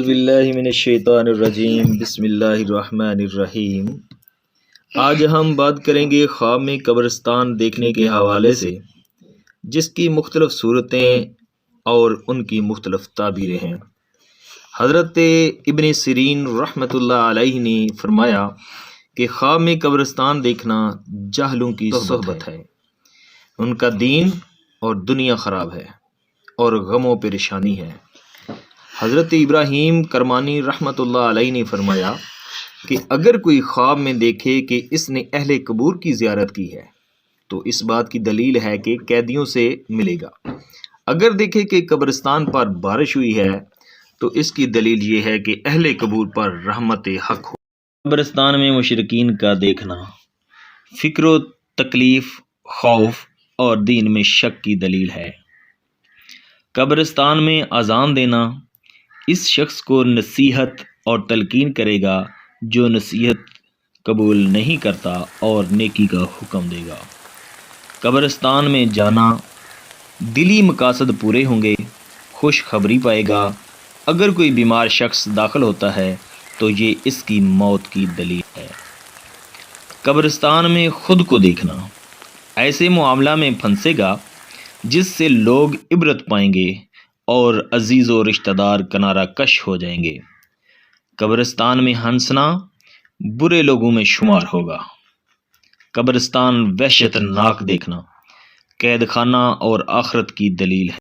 اعوذ باللہ من الشیطان الرجیم، بسم اللہ الرحمن الرحیم۔ آج ہم بات کریں گے خواب میں قبرستان دیکھنے کے حوالے سے، جس کی مختلف صورتیں اور ان کی مختلف تعبیریں ہیں۔ حضرت ابن سیرین رحمۃ اللہ علیہ نے فرمایا کہ خواب میں قبرستان دیکھنا جاہلوں کی صحبت ہے، ان کا دین اور دنیا خراب ہے اور غم و پریشانی ہے۔ حضرت ابراہیم کرمانی رحمۃ اللہ علیہ نے فرمایا کہ اگر کوئی خواب میں دیکھے کہ اس نے اہل قبور کی زیارت کی ہے تو اس بات کی دلیل ہے کہ قیدیوں سے ملے گا۔ اگر دیکھے کہ قبرستان پر بارش ہوئی ہے تو اس کی دلیل یہ ہے کہ اہل قبور پر رحمت حق ہو۔ قبرستان میں مشرکین کا دیکھنا فکر و تکلیف، خوف اور دین میں شک کی دلیل ہے۔ قبرستان میں اذان دینا اس شخص کو نصیحت اور تلقین کرے گا جو نصیحت قبول نہیں کرتا اور نیکی کا حکم دے گا۔ قبرستان میں جانا دلی مقاصد پورے ہوں گے، خوشخبری پائے گا۔ اگر کوئی بیمار شخص داخل ہوتا ہے تو یہ اس کی موت کی دلیل ہے۔ قبرستان میں خود کو دیکھنا ایسے معاملہ میں پھنسے گا جس سے لوگ عبرت پائیں گے اور عزیز و رشتہ دار کنارہ کش ہو جائیں گے۔ قبرستان میں ہنسنا برے لوگوں میں شمار ہوگا۔ قبرستان وحشت ناک دیکھنا قید خانہ اور آخرت کی دلیل ہے۔